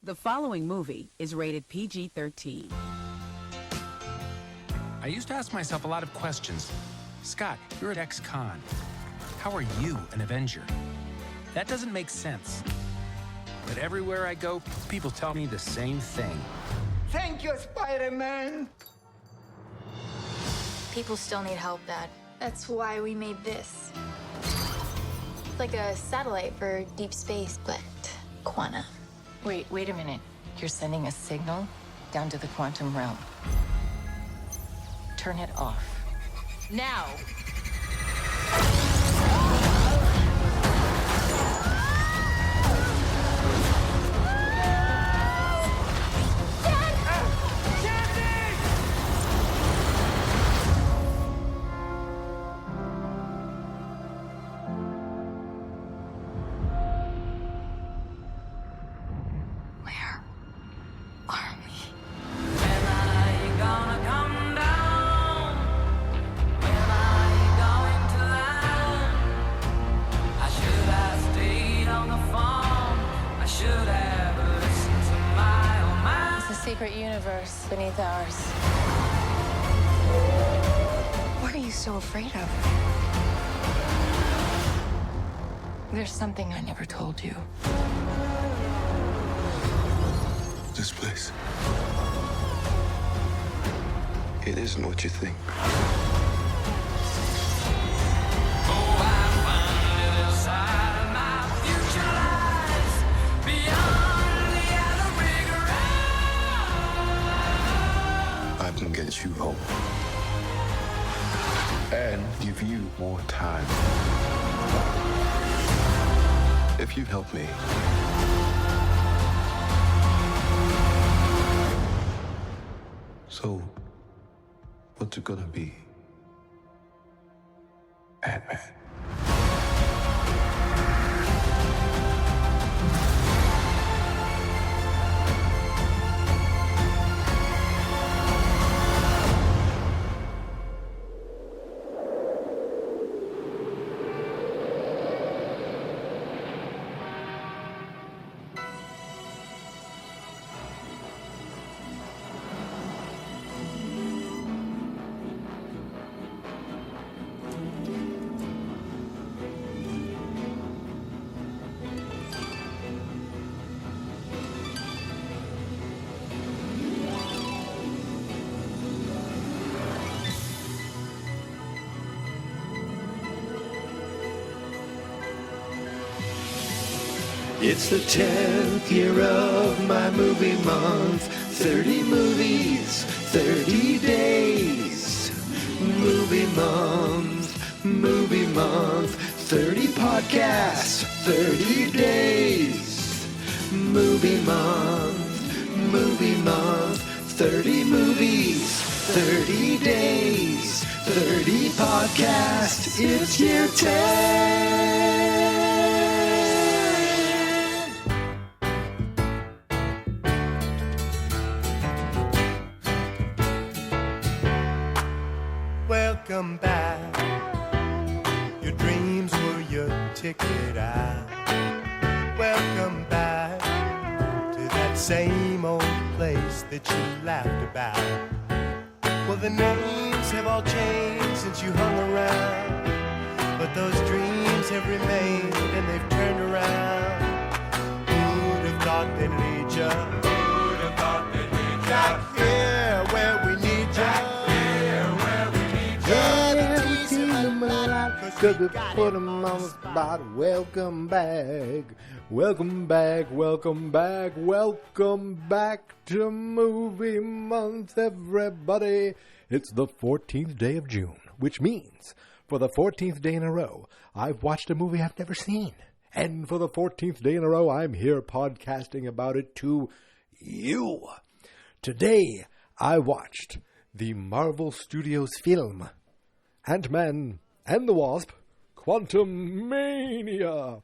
The following movie is rated PG-13. I used to ask myself a lot of questions. Scott, you're at ex-con. How are you an Avenger? That doesn't make sense. But everywhere I go, people tell me the same thing. Thank you, Spider-Man! People still need help, Dad. That's why we made this. It's like a satellite for deep space, but quanta. Wait a minute. You're sending a signal down to the quantum realm. Turn it off. Now! Secret universe beneath ours. What are you so afraid of? There's something I never told you. This place, it isn't what you think. I can get you home and give you more time. If you help me, so what's it gonna be? Ant-Man. It's the 10th year of my movie month. 30 movies, 30 days. Movie month, movie month. 30 podcasts, 30 days. Movie month. 30 movies, 30 days. 30 podcasts, it's year 10. Welcome back. Your dreams were your ticket out. Welcome back to that same old place that you laughed about. Well, the names have all changed since you hung around, but those dreams have remained and they've turned around. Who'd have thought they'd lead ya? Who'd have thought they'd lead ya? Back here where we need ya. Cause we put 'em on the spot. Welcome back. Welcome back. Welcome back. Welcome back to Movie Month, everybody. It's the 14th day of June, which means for the 14th day in a row, I've watched a movie I've never seen. And for the 14th day in a row, I'm here podcasting about it to you. Today, I watched the Marvel Studios film Ant-Man and the Wasp, Quantumania,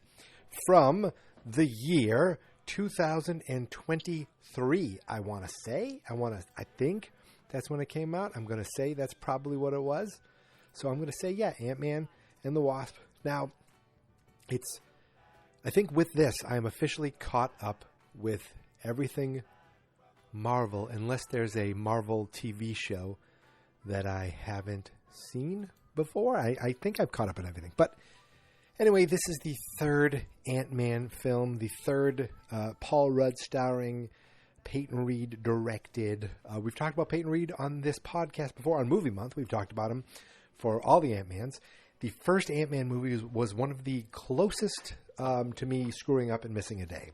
from the year 2023, I want to say. I think that's when it came out. I'm going to say that's probably what it was. So I'm going to say, yeah, Ant-Man and the Wasp. Now, I think with this, I am officially caught up with everything Marvel, unless there's a Marvel TV show that I haven't seen before. I think I've caught up on everything. But anyway, this is the third Ant-Man film, the third Paul Rudd starring, Peyton Reed directed. We've talked about Peyton Reed on this podcast before. On Movie Month, we've talked about him for all the Ant-Mans. The first Ant-Man movie was one of the closest to me screwing up and missing a day.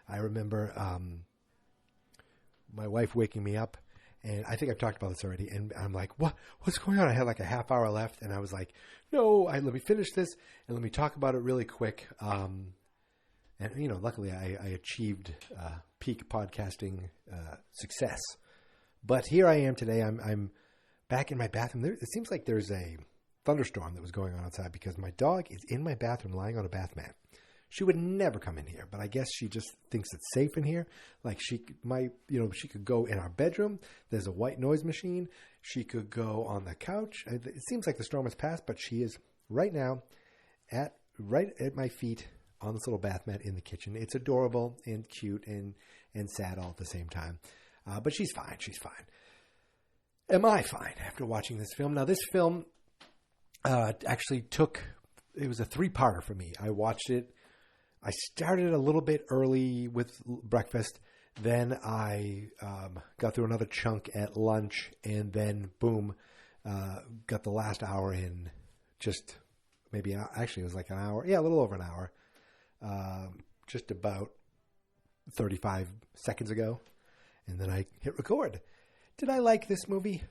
I remember my wife waking me up, and I think I've talked about this already, and I'm like, what's going on? I had like a half hour left, and I was like, no, let me finish this, and let me talk about it really quick. And, luckily I achieved peak podcasting success. But here I am today. I'm back in my bathroom. It seems like there's a thunderstorm that was going on outside because my dog is in my bathroom lying on a bath mat. She would never come in here, but I guess she just thinks it's safe in here. Like she could go in our bedroom. There's a white noise machine. She could go on the couch. It seems like the storm has passed, but she is right now right at my feet on this little bath mat in the kitchen. It's adorable and cute and sad all at the same time. But she's fine. She's fine. Am I fine after watching this film? Now, this film actually it was a 3-parter for me. I watched it. I started a little bit early with breakfast. Then I got through another chunk at lunch. And then, boom, got the last hour in just maybe, actually it was like an hour. Yeah, a little over an hour. Just about 35 seconds ago. And then I hit record. Did I like this movie?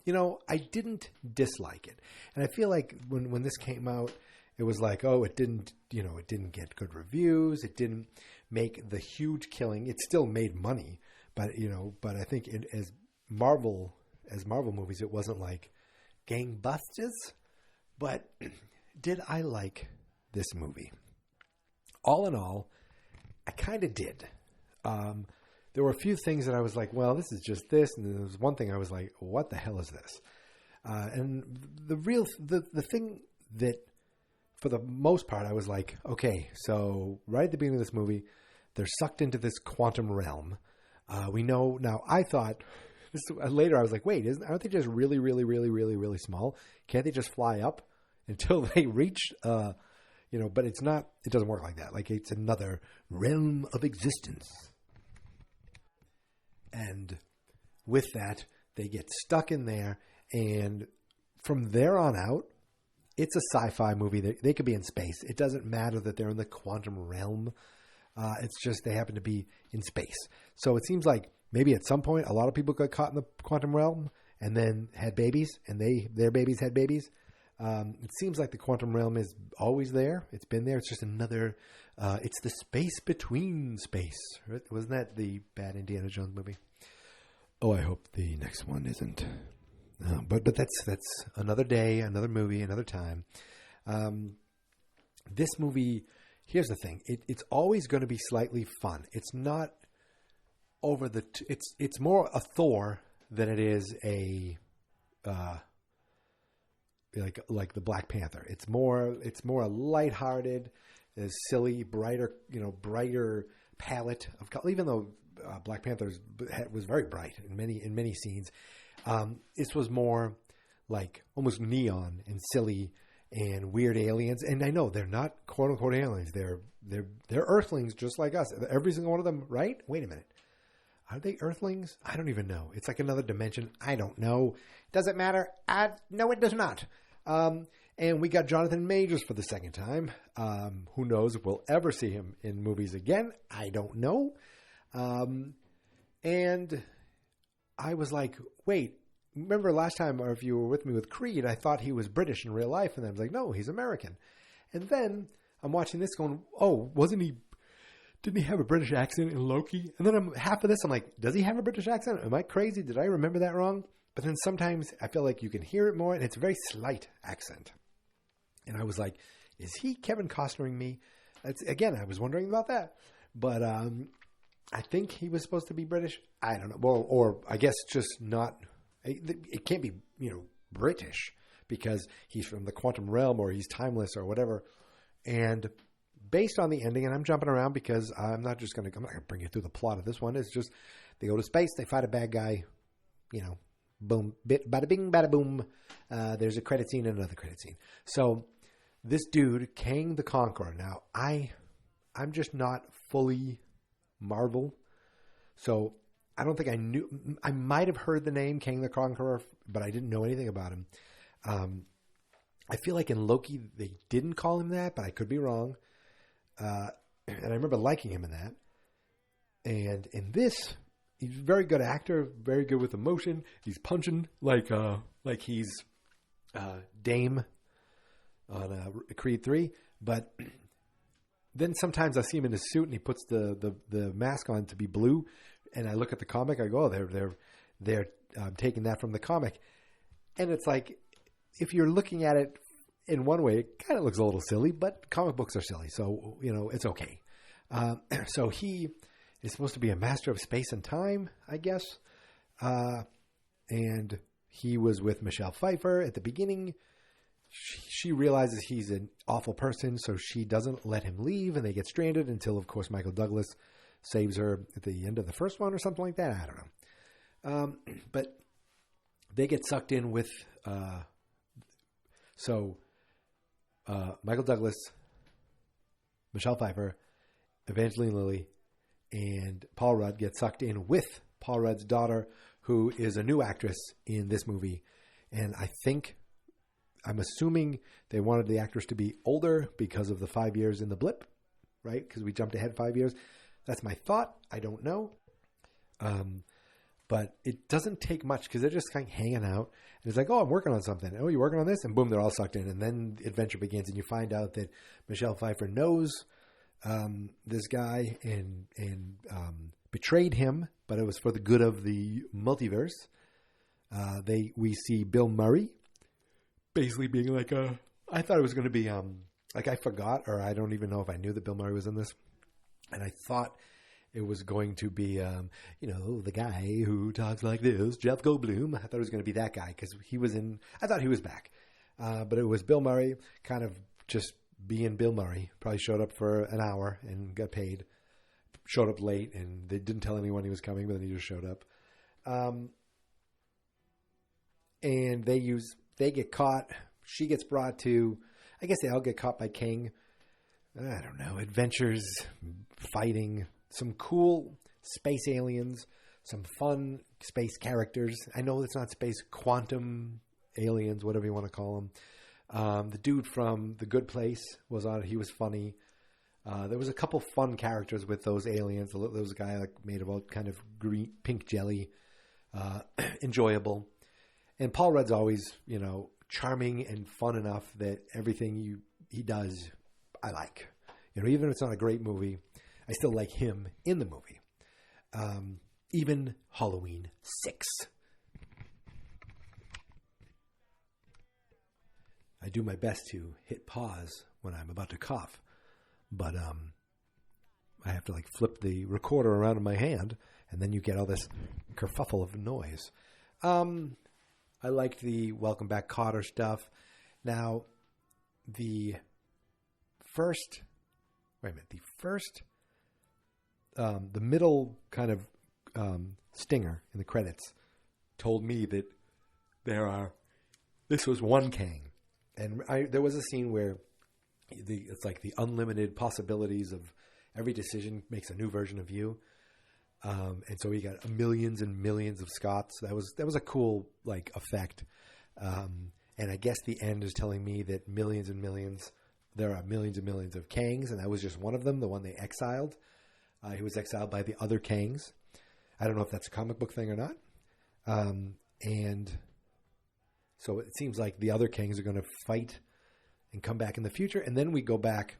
I didn't dislike it. And I feel like when this came out, it was like, it didn't get good reviews. It didn't make the huge killing. It still made money, but I think as Marvel movies, it wasn't like gangbusters. But did I like this movie? All in all, I kind of did. There were a few things that I was like, well, this is just this. And then there was one thing I was like, what the hell is this? And the thing that, for the most part, I was like, okay, so right at the beginning of this movie, they're sucked into this quantum realm. We know now. I thought later I was like, wait, aren't they just really, really, really, really, really small? Can't they just fly up until they reach? But it's not. It doesn't work like that. Like it's another realm of existence. And with that, they get stuck in there, and from there on out, it's a sci-fi movie. They could be in space. It doesn't matter that they're in the quantum realm. It's just they happen to be in space. So it seems like maybe at some point a lot of people got caught in the quantum realm and then had babies, and their babies had babies. It seems like the quantum realm is always there. It's been there. It's just another. It's the space between space. Right? Wasn't that the bad Indiana Jones movie? Oh, I hope the next one isn't. But that's another day, another movie, another time. This movie, here's the thing: it's always going to be slightly fun. It's not over the. It's more a Thor than it is a like the Black Panther. It's more a lighthearted, silly, brighter palette of color. Even though Black Panther was very bright in many scenes. This was more like almost neon and silly and weird aliens. And I know they're not quote unquote aliens. They're Earthlings just like us. Every single one of them, right? Wait a minute. Are they Earthlings? I don't even know. It's like another dimension. I don't know. Does it matter? No, it does not. And we got Jonathan Majors for the second time. Who knows if we'll ever see him in movies again? I don't know. And I was like, wait, remember last time, or if you were with me with Creed, I thought he was British in real life. And then I was like, no, he's American. And then I'm watching this going, oh, didn't he have a British accent in Loki? And then half of this, I'm like, does he have a British accent? Am I crazy? Did I remember that wrong? But then sometimes I feel like you can hear it more, and it's a very slight accent. And I was like, is he Kevin Costnering me? Again, I was wondering about that. But I think he was supposed to be British. I don't know. Well, or I guess just not. It can't be, British because he's from the quantum realm or he's timeless or whatever. And based on the ending, and I'm jumping around because I'm not going to bring you through the plot of this one. It's just they go to space, they fight a bad guy, boom, bada bing, bada boom. There's a credit scene and another credit scene. So this dude, Kang the Conqueror. Now, I'm just not fully Marvel, so I don't think I knew. I might have heard the name Kang the Conqueror, but I didn't know anything about him. I feel like in Loki they didn't call him that, but I could be wrong. And I remember liking him in that. And in this, he's a very good actor, very good with emotion. He's punching like he's Dame on Creed 3. But then sometimes I see him in his suit and he puts the mask on to be blue. And I look at the comic, I go, oh, they're taking that from the comic. And it's like, if you're looking at it in one way, it kind of looks a little silly, but comic books are silly. So, it's okay. So he is supposed to be a master of space and time, I guess. And he was with Michelle Pfeiffer at the beginning. She realizes he's an awful person, so she doesn't let him leave, and they get stranded until, of course, Michael Douglas saves her at the end of the first one or something like that. I don't know. But they get sucked in with... Michael Douglas, Michelle Pfeiffer, Evangeline Lilly, and Paul Rudd get sucked in with Paul Rudd's daughter, who is a new actress in this movie. And I'm assuming they wanted the actress to be older because of the 5 years in the blip, right? Because we jumped ahead 5 years. That's my thought. I don't know. But it doesn't take much because they're just kind of hanging out. And it's like, oh, I'm working on something. Oh, you're working on this? And boom, they're all sucked in. And then the adventure begins. And you find out that Michelle Pfeiffer knows this guy and betrayed him, but it was for the good of the multiverse. We see Bill Murray basically being like I thought it was going to be I forgot, or I don't even know if I knew that Bill Murray was in this. And I thought it was going to be, the guy who talks like this, Jeff Goldblum. I thought it was going to be that guy because I thought he was back. But it was Bill Murray, kind of just being Bill Murray. Probably showed up for an hour and got paid. Showed up late and they didn't tell anyone he was coming, but then he just showed up. And they get caught. She gets brought to, I guess they all get caught by Kang. I don't know, adventures, fighting, some cool space aliens, some fun space characters. I know it's not space, quantum aliens, whatever you want to call them. The dude from The Good Place was on it. He was funny. There was a couple fun characters with those aliens. There was a guy made of all kind of green, pink jelly, enjoyable. And Paul Rudd's always, charming and fun enough that everything he does, I like. Even if it's not a great movie, I still like him in the movie. Even Halloween 6. I do my best to hit pause when I'm about to cough, but I have to flip the recorder around in my hand, and then you get all this kerfuffle of noise. I liked the Welcome Back Kotter stuff. Now, the middle kind of stinger in the credits told me that this was one Kang. And there was a scene where it's like the unlimited possibilities of every decision makes a new version of you. And so we got millions and millions of Scotts. That was a cool effect. And I guess the end is telling me that there are millions and millions of Kangs, and that was just one of them, the one they exiled. He was exiled by the other Kangs. I don't know if that's a comic book thing or not. And so it seems like the other Kangs are going to fight and come back in the future. And then we go back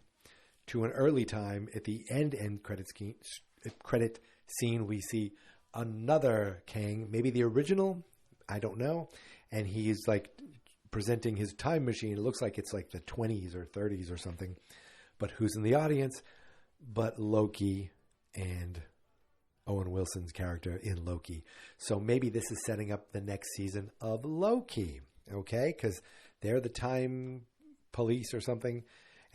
to an early time at the end credit scene. We see another Kang, maybe the original, I don't know. And he's presenting his time machine. It looks like it's the 20s or 30s or something. But who's in the audience? But Loki and Owen Wilson's character in Loki. So maybe this is setting up the next season of Loki, okay? Because they're the time police or something,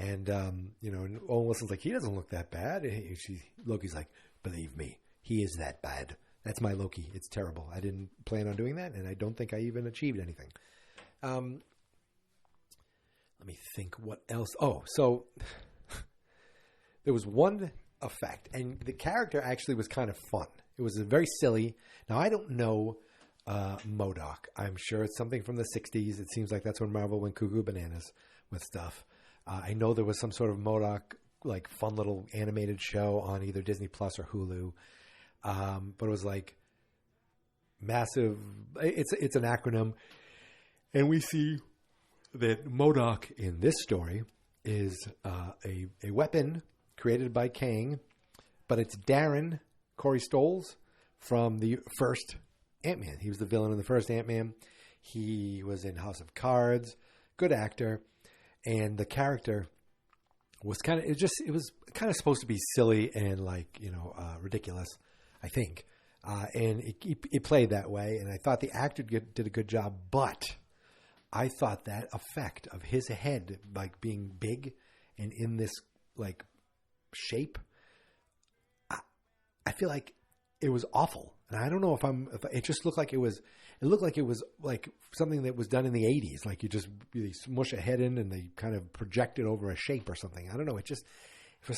And, and Owen Wilson's like, he doesn't look that bad. And Loki's like, believe me, he is that bad. That's my Loki. It's terrible. I didn't plan on doing that, and I don't think I even achieved anything. Let me think what else. Oh, so there was one effect, and the character actually was kind of fun. It was very silly. Now, I don't know MODOK. I'm sure it's something from the 60s. It seems like that's when Marvel went cuckoo bananas with stuff. I know there was some sort of MODOK, like fun little animated show on either Disney Plus or Hulu. But it was like massive. It's an acronym. And we see that MODOK in this story is a weapon created by Kang, but it's Darren Corey Stoles from the first Ant-Man. He was the villain in the first Ant-Man. He was in House of Cards. Good actor. And the character was kind of supposed to be silly and ridiculous, I think. And it played that way. And I thought the actor did a good job, but I thought that effect of his head like being big and in this like shape, I feel like it was awful. And I don't know if it just looked like it looked like it was like something that was done in the 80s. Like you smush a head in and they kind of project it over a shape or something. I don't know. It just, for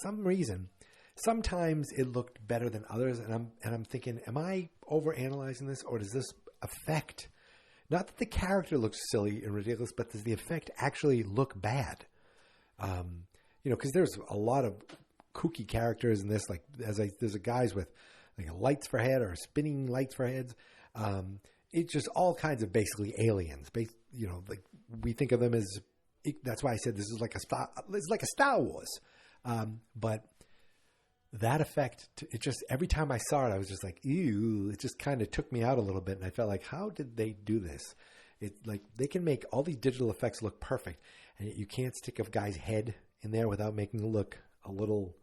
some reason, sometimes it looked better than others. And I'm thinking, am I overanalyzing this, or does this affect, not that the character looks silly and ridiculous, but does the effect actually look bad? Because there's a lot of kooky characters in this. Like there's guys with like lights for head or spinning lights for heads. It's just all kinds of basically aliens. Like we think of them as. That's why I said this is like a Star Wars. But that effect, it just every time I saw it, I was just like, ew. It just kind of took me out a little bit, and I felt like, how did they do this? It like they can make all these digital effects look perfect, and you can't stick a guy's head in there without making it look a little.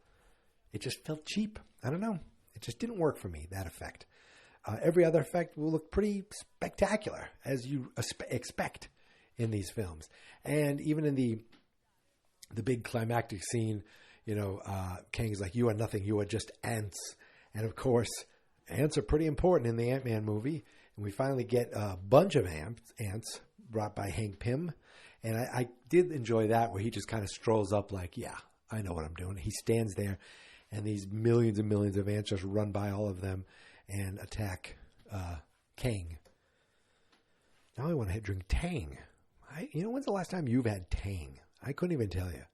It just felt cheap. I don't know. It just didn't work for me, that effect. Every other effect will look pretty spectacular, as you expect in these films. And even in the big climactic scene, Kang's like, you are nothing, you are just ants. And of course, ants are pretty important in the Ant-Man movie. And we finally get a bunch of ants brought by Hank Pym. And I did enjoy that, where he just kind of strolls up like, yeah, I know what I'm doing. He stands there, and these millions and millions of ants just run by all of them and attack Kang. Now I want to drink Tang. When's the last time you've had Tang? I couldn't even tell you.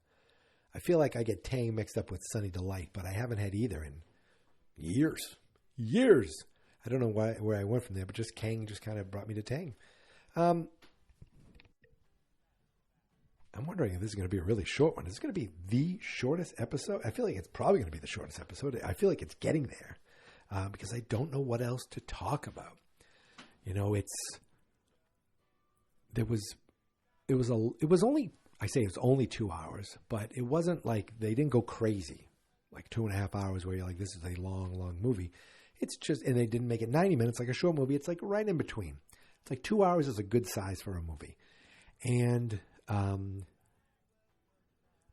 I feel like I get Tang mixed up with Sunny Delight, but I haven't had either in years. Years. I don't know where I went from there, but just Kang just kind of brought me to Tang. I'm wondering if this is going to be a really short one. Is this going to be the shortest episode? I feel like it's probably going to be the shortest episode. I feel like it's getting there because I don't know what else to talk about. It was only 2 hours, but it wasn't like they didn't go crazy, like 2.5 hours where you're like, this is a long, long movie. It's just, and they didn't make it 90 minutes like a short movie. It's like right in between. It's like 2 hours is a good size for a movie. And,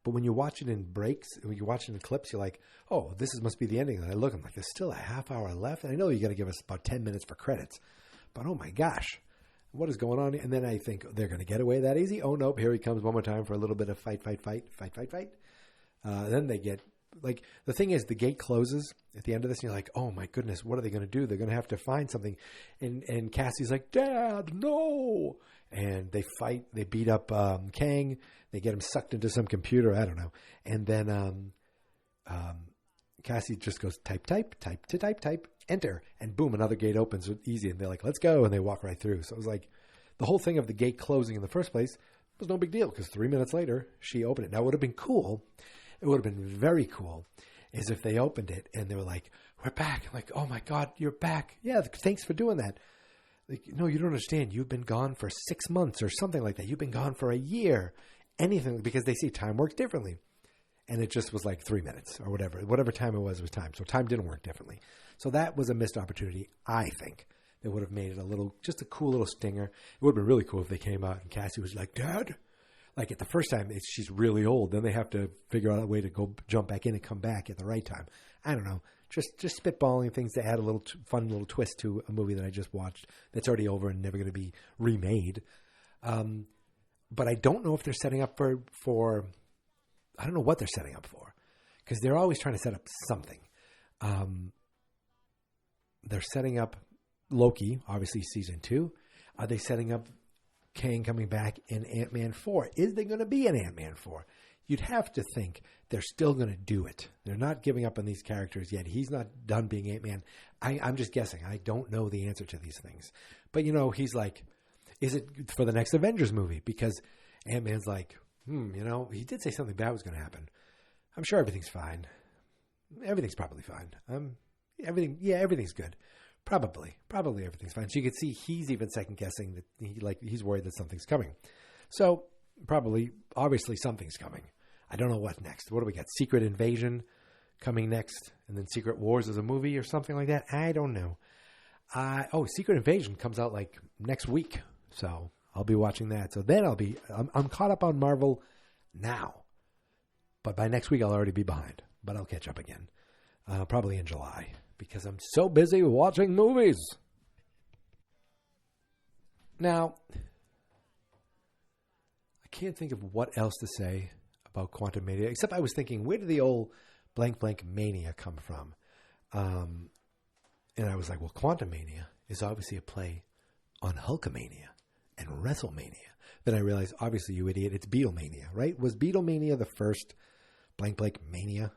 but when you watch it in breaks, when you watch it in clips, you're like, oh, must be the ending. And I'm like, there's still a half hour left. And I know you got to give us about 10 minutes for credits, but oh my gosh, what is going on? And then I think they're going to get away that easy. Oh, nope. Here he comes one more time for a little bit of fight. Then they get, like, the thing is, the gate closes at the end of this, and you're like, oh my goodness, what are they going to do? They're going to have to find something. And Cassie's like, Dad, no. And they fight. They beat up Kang. They get him sucked into some computer. I don't know. And then Cassie just goes type, enter. And boom, another gate opens easy. And they're like, let's go. And they walk right through. So it was like the whole thing of the gate closing in the first place was no big deal, because 3 minutes later, she opened it. Now, it would have been cool. It would have been very cool is if they opened it and they were like, we're back. I'm like, oh my God, you're back. Yeah, thanks for doing that. Like, no, you don't understand. You've been gone for 6 months or something like that. You've been gone for a year. Anything, because they see time works differently. And it just was like 3 minutes or whatever. Whatever time it was time. So time didn't work differently. So that was a missed opportunity, I think. That would have made it just a cool little stinger. It would have been really cool if they came out and Cassie was like, Dad, Like at the first time, she's really old. Then they have to figure out a way to go jump back in and come back at the right time. I don't know. Just spitballing things to add a little fun little twist to a movie that I just watched that's already over and never going to be remade. But I don't know if they're setting up for I don't know what they're setting up for, because they're always trying to set up something. They're setting up Loki, obviously season 2. Are they setting up Kang coming back in Ant-Man 4? Is there going to be an Ant-Man 4? You'd have to think they're still going to do it. They're not giving up on these characters yet. He's not done being Ant-Man. I'm just guessing. I don't know the answer to these things. But, he's like, is it for the next Avengers movie? Because Ant-Man's like, he did say something bad was going to happen. I'm sure everything's fine. Everything's probably fine. Everything's good. Probably everything's fine. So you can see he's even second guessing that he's worried that something's coming. So obviously something's coming. I don't know what next. What do we got? Secret Invasion coming next, and then Secret Wars as a movie or something like that. I don't know. Secret Invasion comes out like next week, so I'll be watching that. So then I'm caught up on Marvel now, but by next week I'll already be behind. But I'll catch up again, probably in July, because I'm so busy watching movies. Now, I can't think of what else to say about Quantumania, except I was thinking, where did the old blank blank mania come from? And I was like, well, Quantumania is obviously a play on Hulkamania and WrestleMania. Then I realized, obviously, you idiot, it's Beatlemania, right? Was Beatlemania the first blank blank mania?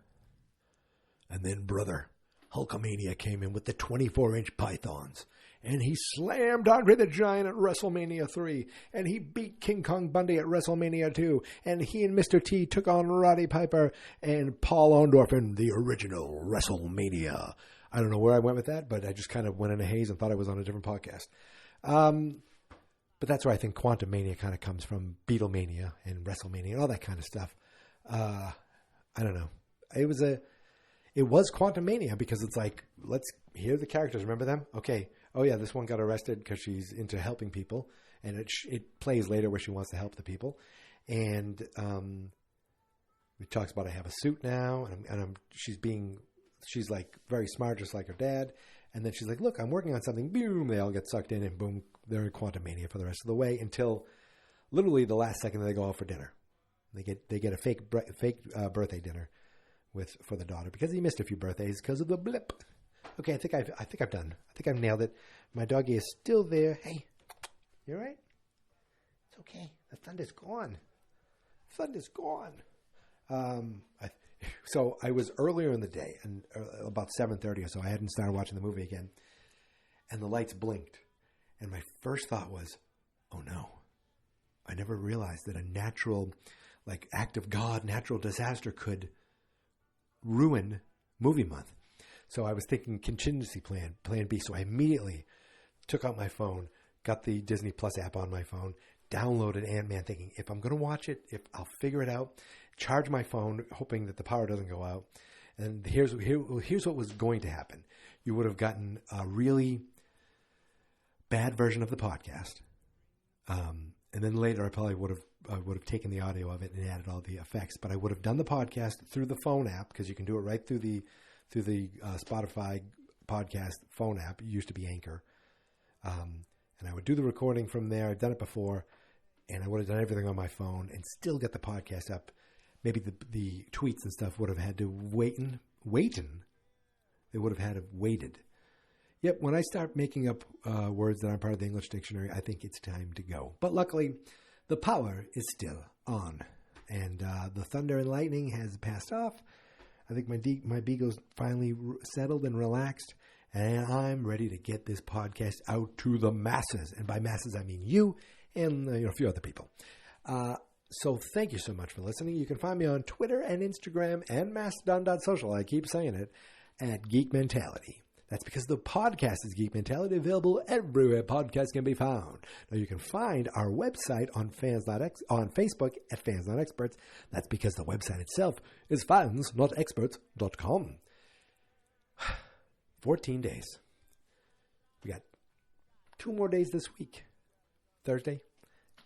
And then, brother, Hulkamania came in with the 24-inch pythons, and he slammed Andre the Giant at WrestleMania 3, and he beat King Kong Bundy at WrestleMania 2, and he and Mr. T took on Roddy Piper and Paul Orndorff in the original WrestleMania. I don't know where I went with that, but I just kind of went in a haze and thought I was on a different podcast. But that's where I think Quantumania kind of comes from, Beatlemania and WrestleMania and all that kind of stuff. I don't know. It was Quantumania because it's like, let's hear the characters. Remember them? Okay. Oh, yeah, this one got arrested because she's into helping people. And it plays later where she wants to help the people. And it talks about I have a suit now. And she's like very smart, just like her dad. And then she's like, look, I'm working on something. Boom, they all get sucked in and boom, they're in Quantumania for the rest of the way until literally the last second that they go out for dinner. They get a fake birthday dinner for the daughter because he missed a few birthdays because of the blip. Okay, I think I've done. I think I've nailed it. My doggy is still there. Hey, you all right? It's okay. The thunder's gone. So I was earlier in the day, and about 7:30 or so, I hadn't started watching the movie again, and the lights blinked, and my first thought was, oh no, I never realized that a natural, act of God, natural disaster could ruin movie month. So I was thinking contingency plan B. So I immediately took out my phone, got the Disney Plus app on my phone, downloaded Ant-Man, thinking if I'm going to watch it, if I'll figure it out, charge my phone, hoping that the power doesn't go out. And here's what was going to happen. You would have gotten a really bad version of the podcast. And then later I probably would have taken the audio of it and added all the effects, but I would have done the podcast through the phone app because you can do it right through the Spotify podcast phone app. It used to be Anchor. And I would do the recording from there. I've done it before, and I would have done everything on my phone and still get the podcast up. Maybe the tweets and stuff would have had to waitin'. They would have had to waited. Yep, when I start making up words that aren't part of the English dictionary, I think it's time to go. But luckily, the power is still on, and the thunder and lightning has passed off. I think my beagle's finally settled and relaxed, and I'm ready to get this podcast out to the masses. And by masses, I mean you and a few other people. So thank you so much for listening. You can find me on Twitter and Instagram and Mastodon.social. I keep saying it, at Geek Mentality. That's because the podcast is Geek Mentality, available everywhere podcasts can be found. Now, you can find our website on Facebook at Fans Not Experts. That's because the website itself is fansnotexperts.com. 14 days. We got 2 more days this week, Thursday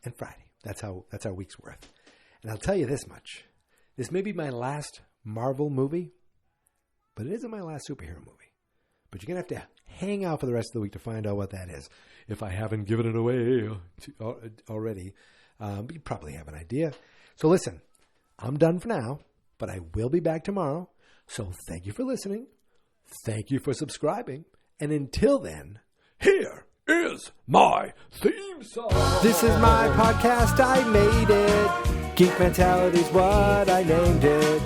and Friday. That's our week's worth. And I'll tell you this much. This may be my last Marvel movie, but it isn't my last superhero movie. But you're going to have to hang out for the rest of the week to find out what that is. If I haven't given it away already, but you probably have an idea. So listen, I'm done for now, but I will be back tomorrow. So thank you for listening. Thank you for subscribing. And until then, here is my theme song. This is my podcast. I made it. Geek Mentality's what I named it.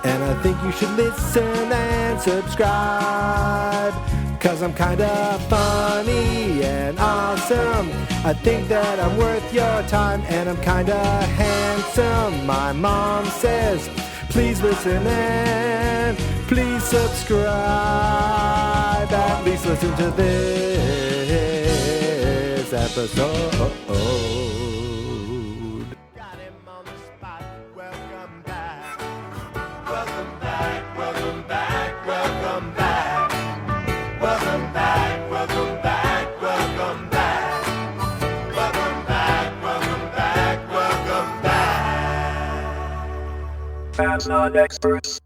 And I think you should listen and subscribe. 'Cause I'm kinda funny and awesome. I think that I'm worth your time. And I'm kinda handsome. My mom says, please listen and please subscribe. At least listen to this episode. Got him on the spot. Welcome back. Welcome back. Welcome back. Welcome back. Welcome back. Welcome back. Welcome back. Welcome back. Welcome back. Welcome back. Fans not experts.